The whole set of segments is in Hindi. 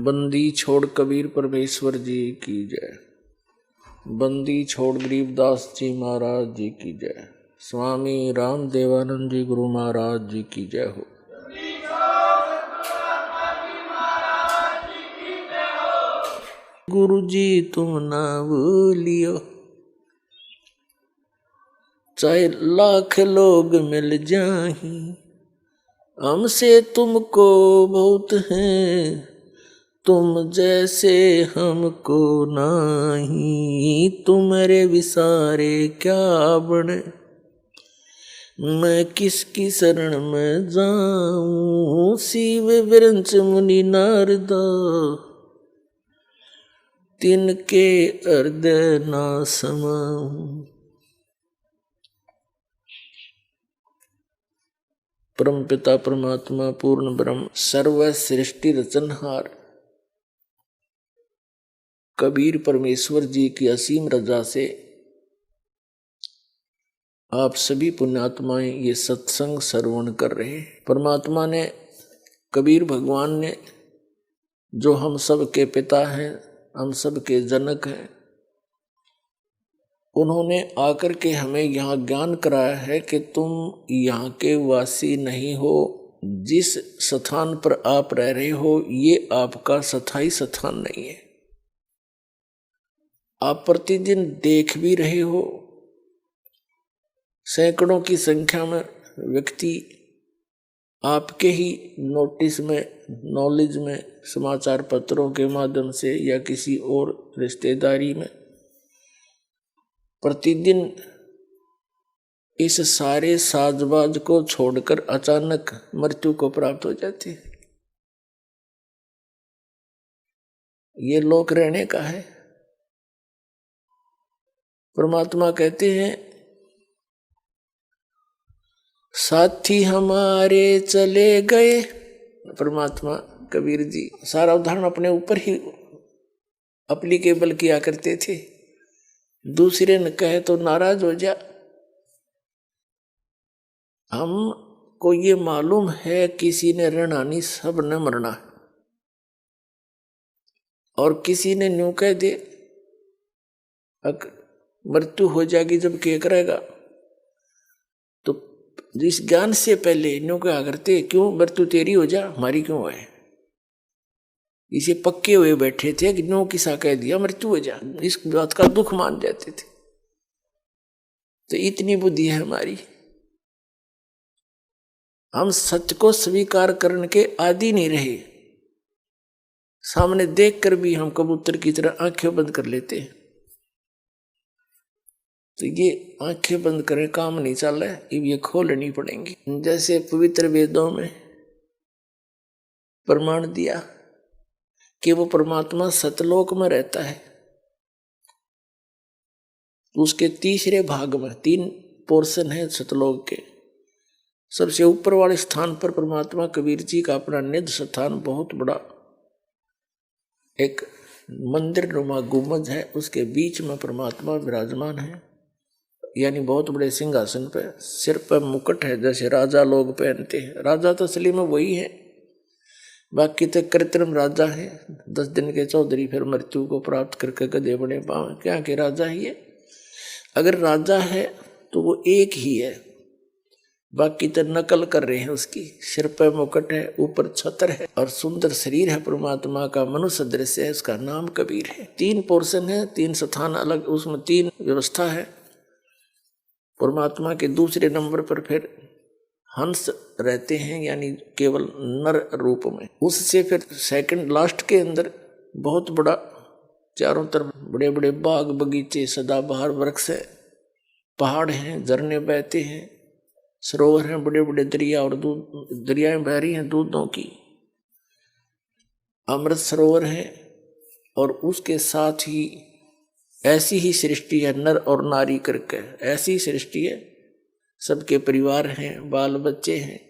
बंदी छोड़ कबीर परमेश्वर जी की जय। बंदी छोड़ गरीबदास जी महाराज जी की जय। स्वामी राम देवानंद जी गुरु महाराज जी की जय हो। गुरु जी तुम ना भूलियो, चाहे लाख लोग मिल जाहीं, हमसे तुमको बहुत हैं, तुम जैसे हमको नाही। तुम्हारे विसारे क्या बने, मैं किसकी शरण में जाऊं। शिव वृंच मुनि नारदा, तिनके हृदय ना समाऊं। परम पिता परमात्मा पूर्ण ब्रह्म सर्व सृष्टि रचनहार कबीर परमेश्वर जी की असीम रजा से आप सभी पुण्यात्माएं ये सत्संग श्रवण कर रहे हैं। परमात्मा ने, कबीर भगवान ने, जो हम सब के पिता हैं, हम सब के जनक हैं, उन्होंने आकर के हमें यहाँ ज्ञान कराया है कि तुम यहाँ के वासी नहीं हो। जिस स्थान पर आप रह रहे हो ये आपका स्थायी स्थान नहीं है। आप प्रतिदिन देख भी रहे हो, सैकड़ों की संख्या में व्यक्ति आपके ही नोटिस में, नॉलेज में, समाचार पत्रों के माध्यम से या किसी और रिश्तेदारी में प्रतिदिन इस सारे साजबाज को छोड़कर अचानक मृत्यु को प्राप्त हो जाती है। ये लोक रहने का है। परमात्मा कहते हैं, साथी हमारे चले गए। परमात्मा कबीर जी सारा उदाहरण अपने ऊपर ही एप्लीकेबल किया करते थे। दूसरे न कहे तो नाराज हो जा। हमको ये मालूम है किसी ने रहना नहीं, सब न मरना, और किसी ने न्यू कह दे मृत्यु हो जाएगी जब क्या करेगा, तो जिस ज्ञान से पहले न्यू कहा करते, क्यों मृत्यु तेरी हो जा हमारी क्यों है। इसे पक्के हुए बैठे थे कि न्यू किसा कह दिया मृत्यु हो जा, इस बात का दुख मान जाते थे। तो इतनी बुद्धि है हमारी, हम सत्य को स्वीकार करने के आदि नहीं रहे। सामने देखकर भी हम कबूतर की तरह आंखें बंद कर लेते हैं। तो ये आंखें बंद करें काम नहीं चल रहा है, ये खोलनी पड़ेंगी। जैसे पवित्र वेदों में प्रमाण दिया कि वो परमात्मा सतलोक में रहता है, उसके तीसरे भाग में 3 पोर्शन है सतलोक के। सबसे ऊपर वाले स्थान पर परमात्मा कबीर जी का अपना निज स्थान, बहुत बड़ा एक मंदिर नुमा गुंबद है, उसके बीच में परमात्मा विराजमान है, यानी बहुत बड़े सिंहासन पे। सिर पर मुकुट है जैसे राजा लोग पहनते हैं। राजा तो असली में वही है, बाकी तो कृत्रिम राजा है। 10 दिन के चौधरी फिर मृत्यु को प्राप्त करके गधे बने पावे, क्या के राजा ही है। अगर राजा है तो वो एक ही है, बाकी तो नकल कर रहे हैं उसकी। सिर पर मुकुट है, ऊपर छत्र है, और सुंदर शरीर है परमात्मा का, मनुष्य दृश्य है, उसका नाम कबीर है। 3 पोर्शन है, 3 स्थान अलग, उसमें 3 व्यवस्था है। परमात्मा के दूसरे नंबर पर फिर हंस रहते हैं, यानी केवल नर रूप में। उससे फिर सेकंड लास्ट के अंदर बहुत बड़ा, चारों तरफ बड़े बड़े बाग बगीचे, सदाबहार वृक्ष है, पहाड़ हैं, झरने बहते हैं, सरोवर हैं, बड़े बड़े दरिया, और दरियाएं बह रही हैं दूधों की, अमृत सरोवर है। और उसके साथ ही ऐसी ही सृष्टि है, नर और नारी करके ऐसी सृष्टि है। सबके परिवार हैं, बाल बच्चे हैं,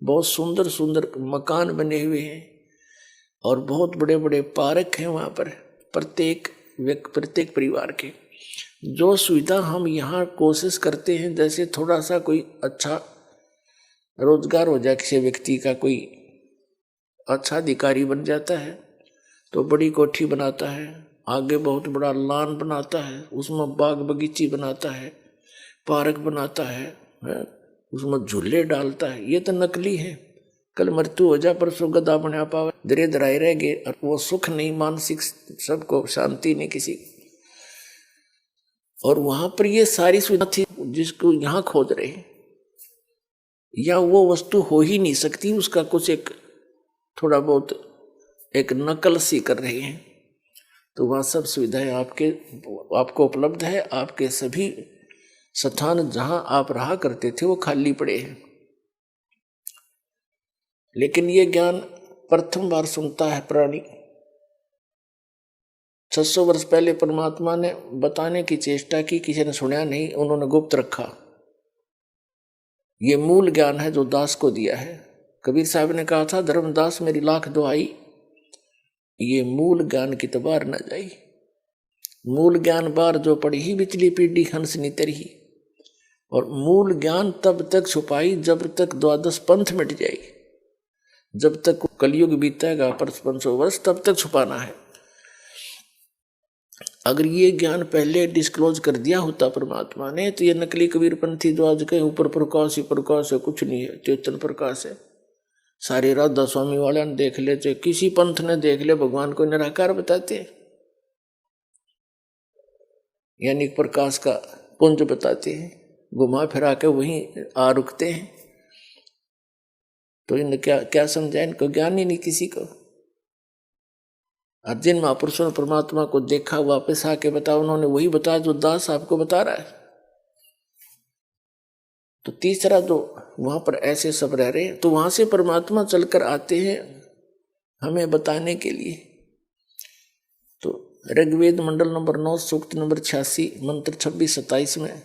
बहुत सुंदर सुंदर मकान बने हुए हैं, और बहुत बड़े बड़े पार्क हैं वहाँ पर, प्रत्येक परिवार के। जो सुविधा हम यहाँ कोशिश करते हैं, जैसे थोड़ा सा कोई अच्छा रोजगार हो जाए, किसी व्यक्ति का कोई अच्छा अधिकारी बन जाता है, तो बड़ी कोठी बनाता है, आगे बहुत बड़ा लान बनाता है, उसमें बाग बगीची बनाता है, पार्क बनाता है, उसमें झूले डालता है। ये तो नकली है। कल मृत्यु हो जाए परसों गदा बना पावे, धीरे धराए रह गए, और वो सुख नहीं, मानसिक सबको शांति नहीं किसी। और वहां पर ये सारी सुविधा थी जिसको यहाँ खोज रहे हैं, या वो वस्तु हो ही नहीं सकती, उसका कुछ एक थोड़ा बहुत एक नकल सी कर रहे हैं। तो वह सब सुविधाएं आपको उपलब्ध है। आपके सभी स्थान जहां आप रहा करते थे वो खाली पड़े हैं। लेकिन ये ज्ञान प्रथम बार सुनता है प्राणी। 600 वर्ष पहले परमात्मा ने बताने की चेष्टा की, किसी ने सुना नहीं, उन्होंने गुप्त रखा। ये मूल ज्ञान है जो दास को दिया है। कबीर साहब ने कहा था, धर्मदास मेरी लाख दुहाई, ये मूल ज्ञान की तबार न जाई। मूल ज्ञान बार जो पड़ी ही बिचली पीढ़ी हंस नी तरही। और मूल ज्ञान तब तक छुपाई जब तक द्वादश पंथ मिट जाए, जब तक कलयुग बीतेगा 500 वर्ष, तब तक छुपाना है। अगर ये ज्ञान पहले डिस्क्लोज कर दिया होता परमात्मा ने, तो ये नकली कबीरपंथी जो आज कहीं ऊपर प्रकाश ही प्रकाश है, कुछ नहीं है, चेतन प्रकाश है। सारे राधा स्वामी वाले ने देख ले, चाहे किसी पंथ ने देख ले, भगवान को निराकार बताते, यानी प्रकाश का पुंज बताते हैं, घुमा फिरा के वहीं आ रुकते हैं। तो इन क्या समझा, इनको ज्ञान ही नहीं किसी को। और जिन महापुरुषों ने परमात्मा को देखा, वापस आके बताया, उन्होंने वही बताया जो दास आपको बता रहा है। तो तीसरा जो वहां पर ऐसे सब रह रहे हैं, तो वहां से परमात्मा चलकर आते हैं हमें बताने के लिए। तो ऋग्वेद मंडल नंबर 9 सूक्त नंबर 86 मंत्र 26-27 में,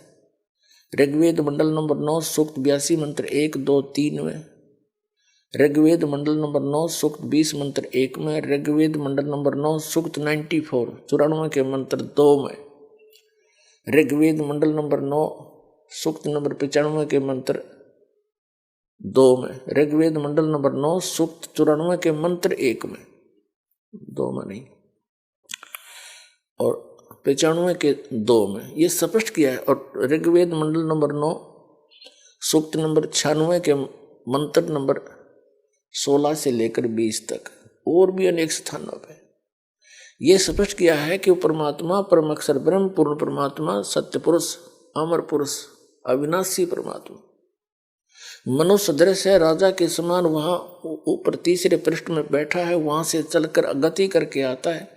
ऋग्वेद मंडल नंबर 9 सूक्त 82 मंत्र 1, 2, 3 में, ऋग्वेद मंडल नंबर 9 सूक्त 20 मंत्र 1 में, ऋग्वेद मंडल नंबर 9 सूक्त 94 के मंत्र 2 में, ऋग्वेद मंडल नंबर 9 सूक्त नंबर 95 के मंत्र 2 में, ऋग्वेद मंडल नंबर 9 सूक्त 94 के मंत्र 1 में, 2 में नहीं, और 95 के 2 में ये स्पष्ट किया है। और ऋग्वेद मंडल नंबर 9 सूक्त नंबर 96 के मंत्र नंबर 16 से लेकर 20 तक, और भी अनेक स्थानों पे ये स्पष्ट किया है कि वो परमात्मा परम अक्षर ब्रह्म पूर्ण परमात्मा, सत्य पुरुष, अमर पुरुष, अविनाशी परमात्मा मनुष्य दृश्य है, राजा के समान वहां ऊपर तीसरे पृष्ठ में बैठा है। वहां से चलकर गति करके आता है,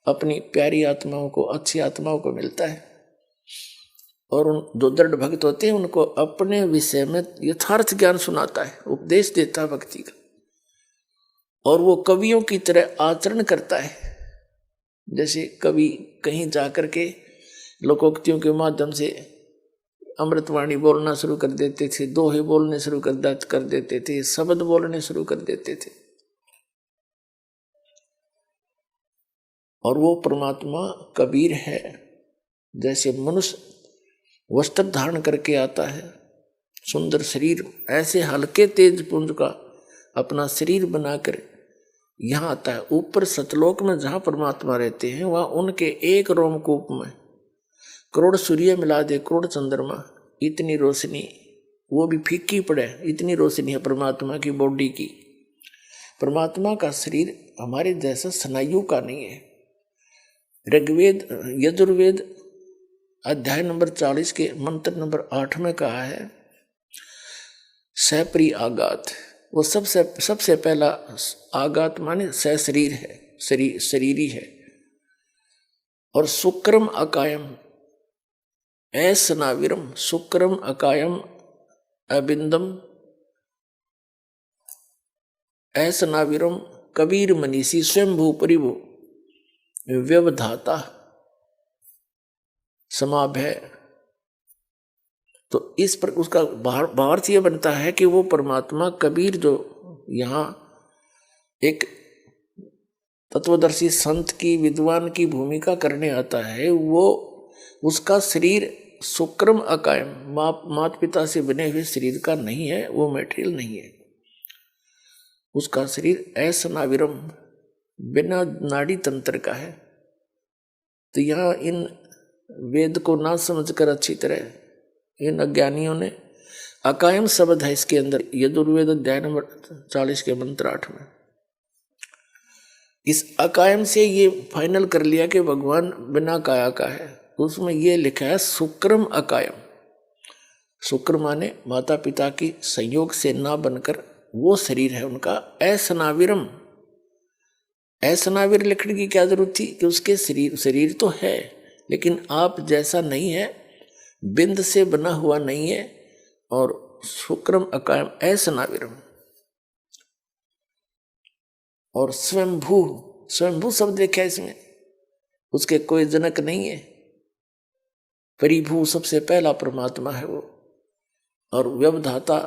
अपनी प्यारी आत्माओं को, अच्छी आत्माओं को मिलता है, और उन जो दृढ़ भक्त होते हैं उनको अपने विषय में यथार्थ ज्ञान सुनाता है, उपदेश देता है भक्ति का, और वो कवियों की तरह आचरण करता है। जैसे कवि कहीं जाकर के लोकोक्तियों के माध्यम से अमृतवाणी बोलना शुरू कर देते थे, दोहे बोलने शुरू कर देते थे, शब्द बोलने शुरू कर देते थे, और वो परमात्मा कबीर है। जैसे मनुष्य वस्त्र धारण करके आता है, सुंदर शरीर, ऐसे हल्के तेज पुंज का अपना शरीर बनाकर यहाँ आता है। ऊपर सतलोक में जहाँ परमात्मा रहते हैं, वहाँ उनके एक रोमकूप में करोड़ सूर्य मिला दे, करोड़ चंद्रमा, इतनी रोशनी, वो भी फीकी पड़े, इतनी रोशनी है परमात्मा की बॉडी की। परमात्मा का शरीर हमारे जैसा स्नायु का नहीं है। ऋग्वेद यजुर्वेद अध्याय नंबर 40 के मंत्र नंबर 8 में कहा है, सप्री आगात, वो सबसे पहला आगात माने शरीर है, शरीरी है। और शुक्रम अकायम ऐसनाविरम, शुक्रम अकायम अबिंदम ऐसनाविरम कबीर मनीषी स्वयंभू परिभु व्यवधाता समाभय। तो इस पर उसका भावार्थ यह बनता है कि वो परमात्मा कबीर जो यहाँ एक तत्वदर्शी संत की, विद्वान की भूमिका करने आता है, वो उसका शरीर शुक्रम अकायम, माता पिता से बने हुए शरीर का नहीं है, वो मटेरियल नहीं है। उसका शरीर ऐसनाविरम, बिना नाड़ी तंत्र का है। तो यहाँ इन वेद को ना समझकर अच्छी तरह इन अज्ञानियों ने अकायम शब्द है इसके अंदर, यजुर्वेद अध्याय नंबर 40 के मंत्र 8 में, इस अकायम से ये फाइनल कर लिया कि भगवान बिना काया का है। उसमें ये लिखा है शुक्रम अकायम। शुक्र माने माता पिता की संयोग से ना बनकर वो शरीर है उनका। असनाविरम, असनाविर लिखने की क्या जरूरत थी कि उसके शरीर तो है लेकिन आप जैसा नहीं है, बिंद से बना हुआ नहीं है। और शुक्रम अकायम असनाविरम। और स्वयंभू, स्वयंभू शब्द देखा इसमें, उसके कोई जनक नहीं है। परिभू सबसे पहला परमात्मा है वो। और व्यवधाता,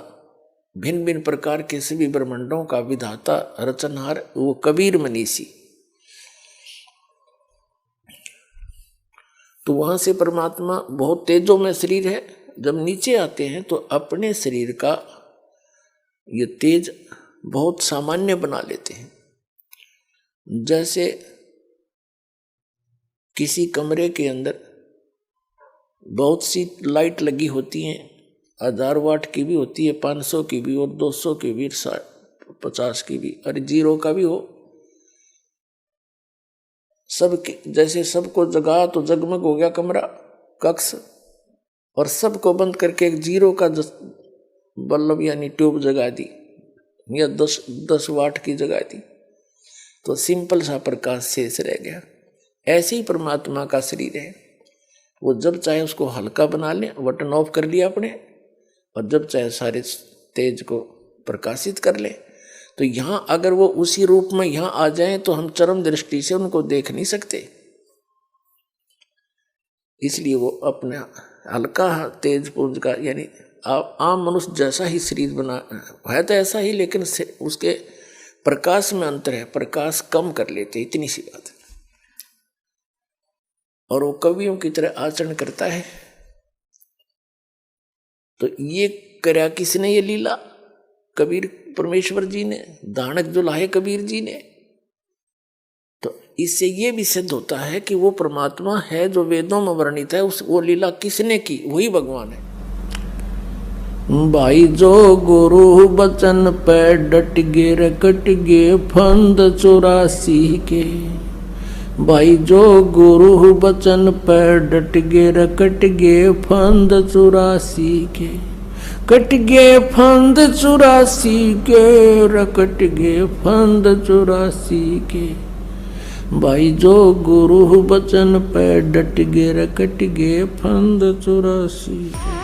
भिन्न भिन्न प्रकार के सभी ब्रह्मांडों का विधाता रचनहार वो कबीर मनीषी। तो वहां से परमात्मा बहुत तेजों में शरीर है। जब नीचे आते हैं तो अपने शरीर का ये तेज बहुत सामान्य बना लेते हैं। जैसे किसी कमरे के अंदर बहुत सी लाइट लगी होती हैं, 1000 वाट की भी होती है, 500 की भी और 200 की भी, 50 की भी और 0 का भी हो। सबके जैसे सबको जगा तो जगमग हो गया कमरा कक्ष, और सबको बंद करके एक 0 का बल्ब यानी ट्यूब जगा दी या 10 वाट की जगा दी तो सिंपल सा प्रकाश शेष रह गया। ऐसे ही परमात्मा का शरीर है। वो जब चाहे उसको हल्का बना ले, बटन ऑफ कर लिया अपने, और जब चाहे सारे तेज को प्रकाशित कर ले। तो यहाँ अगर वो उसी रूप में यहाँ आ जाए तो हम चरम दृष्टि से उनको देख नहीं सकते। इसलिए वो अपने हल्का तेज पुंज का यानी आम मनुष्य जैसा ही शरीर बना है तो ऐसा ही, लेकिन उसके प्रकाश में अंतर है, प्रकाश कम कर लेते, इतनी सी बात है। और वो कवियों की तरह आचरण करता है। तो ये कर्या किसने ये लीला? कबीर परमेश्वर जी ने, दानक जो लाए कबीर जी ने। तो इससे ये भी सिद्ध होता है कि वो परमात्मा है जो वेदों में वर्णित है। वो लीला किसने की? वही भगवान है। भाई जो गुरु बचन पे डट गे रकट गे फंद 84 के। भाई जो गुरु बचन पे डट गे रकट गे फंद 84 के। कट गे फंद 84 के, रकट गे फंद 84 के। भाई जो गुरु बचन पे डट गे रकट गे फंद 84 के।